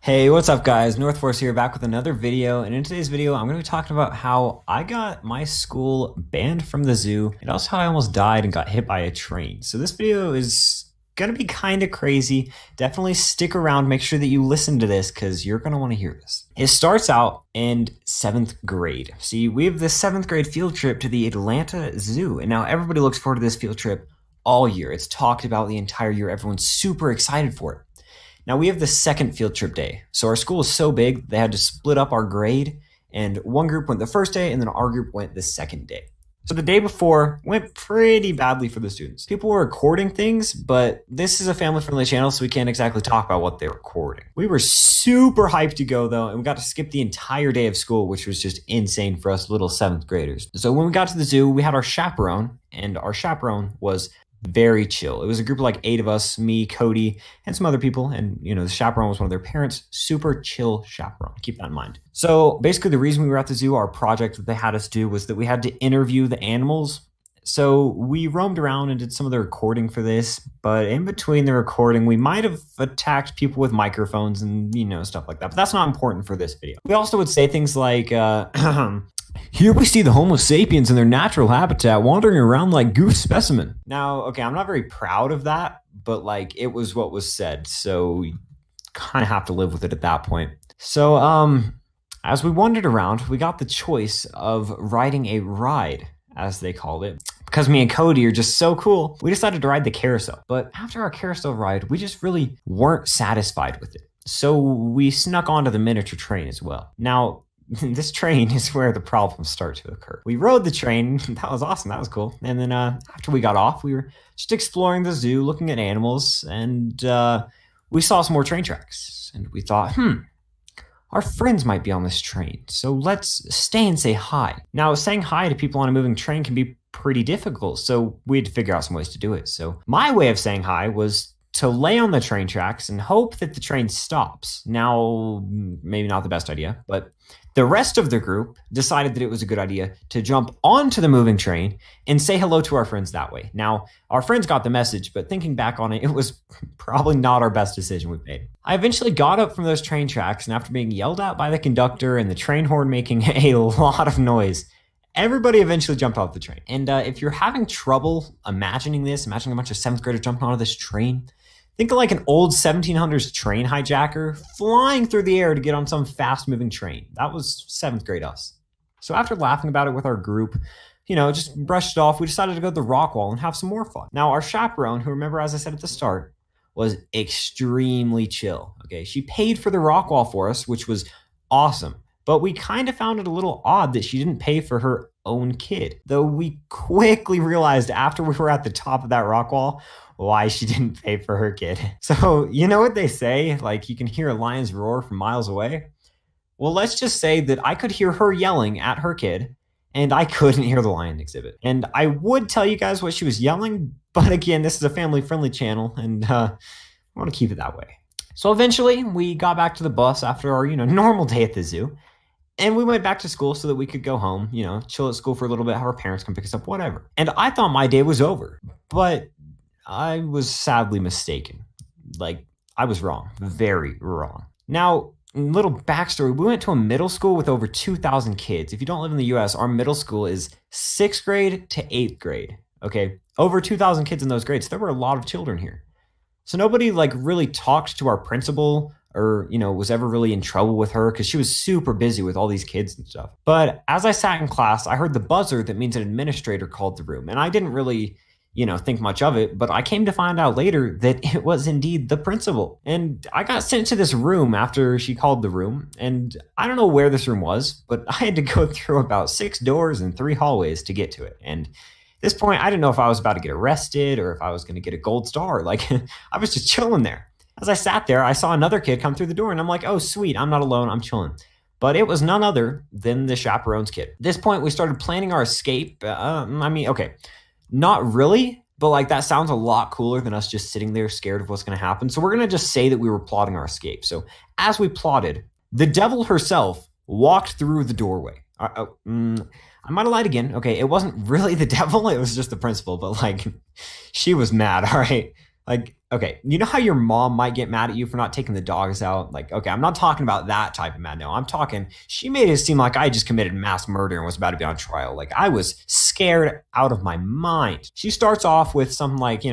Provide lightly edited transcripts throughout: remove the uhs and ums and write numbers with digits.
Hey, what's up guys? North Force here back with another video, and in today's video I'm going to be talking about how I got my school banned from the zoo and also how I almost died and got hit by a train. So this video is going to be kind of crazy. Definitely stick around, make sure that you listen to this because you're going to want to hear this. It starts out in 7th grade. See, we have this 7th grade field trip to the Atlanta Zoo, and now everybody looks forward to this field trip all year. It's talked about the entire year. Everyone's super excited for it. Now we have the second field trip day. So our school is so big, they had to split up our grade, and one group went the first day and then our group went the second day. So the day before went pretty badly for the students. People were recording things, but this is a family-friendly channel, so we can't exactly talk about what they were recording. We were super hyped to go though, and we got to skip the entire day of school, which was just insane for us little 7th graders. So when we got to the zoo, we had our chaperone, and our chaperone was very chill. It was a group of like 8 of us, me, Cody, and some other people. And, the chaperone was one of their parents. Super chill chaperone. Keep that in mind. So basically the reason we were at the zoo, our project that they had us do was that we had to interview the animals. So we roamed around and did some of the recording for this, but in between the recording, we might have attacked people with microphones and, stuff like that. But that's not important for this video. We also would say things like, here we see the Homo sapiens in their natural habitat wandering around like goose specimen. Now, okay, I'm not very proud of that, but it was what was said. So we kind of have to live with it at that point. So, as we wandered around, we got the choice of riding a ride, as they called it. Because me and Cody are just so cool, we decided to ride the carousel. But after our carousel ride, we just really weren't satisfied with it. So we snuck onto the miniature train as well. Now, this train is where the problems start to occur. We rode the train. That was awesome. That was cool. And then after we got off, we were just exploring the zoo, looking at animals, and we saw some more train tracks. And we thought, our friends might be on this train, so let's stay and say hi. Now, saying hi to people on a moving train can be pretty difficult, so we had to figure out some ways to do it. So my way of saying hi was to lay on the train tracks and hope that the train stops. Now, maybe not the best idea, but the rest of the group decided that it was a good idea to jump onto the moving train and say hello to our friends that way. Now, our friends got the message, but thinking back on it, it was probably not our best decision we've made. I eventually got up from those train tracks, and after being yelled at by the conductor and the train horn making a lot of noise, everybody eventually jumped off the train. And if you're having trouble imagining a bunch of 7th graders jumping onto this train, think of like an old 1700s train hijacker flying through the air to get on some fast-moving train. That was 7th grade us. So after laughing about it with our group, just brushed it off, we decided to go to the rock wall and have some more fun. Now, our chaperone, who, remember, as I said at the start, was extremely chill. Okay, she paid for the rock wall for us, which was awesome. But we kind of found it a little odd that she didn't pay for her own kid. Though we quickly realized after we were at the top of that rock wall why she didn't pay for her kid. So, you know what they say? You can hear a lion's roar from miles away. Well, let's just say that I could hear her yelling at her kid, and I couldn't hear the lion exhibit. And I would tell you guys what she was yelling, but again, this is a family-friendly channel, and I want to keep it that way. So eventually, we got back to the bus after our, normal day at the zoo. And we went back to school so that we could go home, chill at school for a little bit, have our parents come pick us up, whatever. And I thought my day was over, but I was sadly mistaken. I was wrong, very wrong. Now, little backstory, we went to a middle school with over 2,000 kids. If you don't live in the US, our middle school is 6th grade to 8th grade, okay? Over 2,000 kids in those grades. There were a lot of children here. So nobody really talked to our principal or, was ever really in trouble with her because she was super busy with all these kids and stuff. But as I sat in class, I heard the buzzer that means an administrator called the room. And I didn't really, think much of it, but I came to find out later that it was indeed the principal. And I got sent to this room after she called the room. And I don't know where this room was, but I had to go through about 6 doors and 3 hallways to get to it. And at this point, I didn't know if I was about to get arrested or if I was going to get a gold star. I was just chilling there. As I sat there, I saw another kid come through the door, and I'm like, oh, sweet, I'm not alone, I'm chilling. But it was none other than the chaperone's kid. At this point, we started planning our escape. Okay, not really, but that sounds a lot cooler than us just sitting there scared of what's going to happen. So we're going to just say that we were plotting our escape. So as we plotted, the devil herself walked through the doorway. I might have lied again. Okay, it wasn't really the devil, it was just the principal, but she was mad, all right? Like, okay, you know how your mom might get mad at you for not taking the dogs out? Like, okay, I'm not talking about that type of mad. No, I'm talking, she made it seem like I just committed mass murder and was about to be on trial. Like, I was scared out of my mind. She starts off with something like,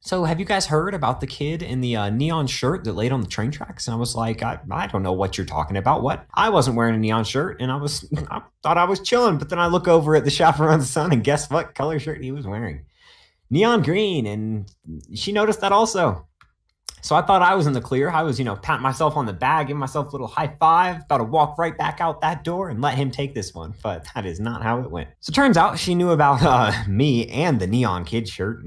so have you guys heard about the kid in the neon shirt that laid on the train tracks? And I was like, I don't know what you're talking about. What? I wasn't wearing a neon shirt and I thought I was chilling. But then I look over at the chaperone's son and guess what color shirt he was wearing? Neon green. And she noticed that also. So I thought I was in the clear. I was, patting myself on the back, giving myself a little high five, about to walk right back out that door and let him take this one. But that is not how it went. So it turns out she knew about me and the neon kid shirt,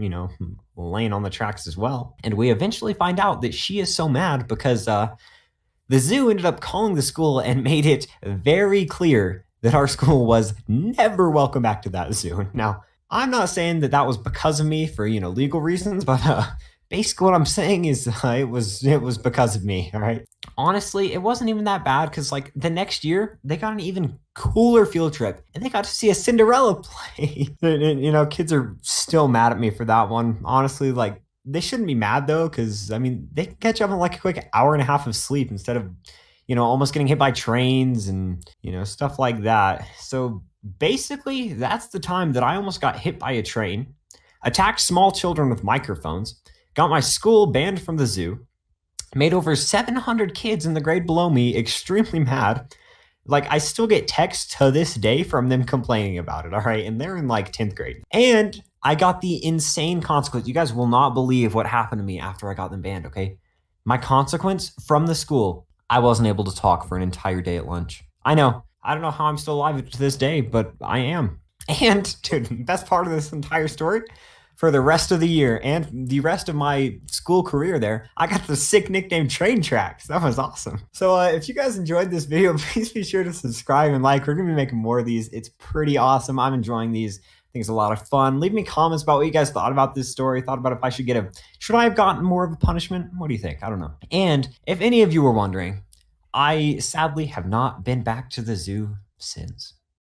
laying on the tracks as well. And we eventually find out that she is so mad because the zoo ended up calling the school and made it very clear that our school was never welcome back to that zoo. Now, I'm not saying that that was because of me for, legal reasons, but basically what I'm saying is it was because of me, all right? Honestly, it wasn't even that bad because like the next year they got an even cooler field trip and they got to see a Cinderella play. Kids are still mad at me for that one. Honestly, like they shouldn't be mad though because I mean they can catch up on like a quick hour and a half of sleep instead of almost getting hit by trains and stuff like that. So basically that's the time that I almost got hit by a train, attacked small children with microphones, got my school banned from the zoo, made over 700 kids in the grade below me extremely mad. Like, I still get texts to this day from them complaining about it, all right? And they're in like 10th grade. And I got the insane consequence. You guys will not believe what happened to me after I got them banned, okay? My consequence from the school, I wasn't able to talk for an entire day at lunch. I know. I don't know how I'm still alive to this day, but I am. And, dude, the best part of this entire story, for the rest of the year and the rest of my school career there, I got the sick nickname Train Tracks. That was awesome. So if you guys enjoyed this video, please be sure to subscribe and like. We're going to be making more of these. It's pretty awesome. I'm enjoying these. I think it's a lot of fun. Leave me comments about what you guys thought about this story. Thought about if I should I have gotten more of a punishment? What do you think? I don't know. And if any of you were wondering, I sadly have not been back to the zoo since.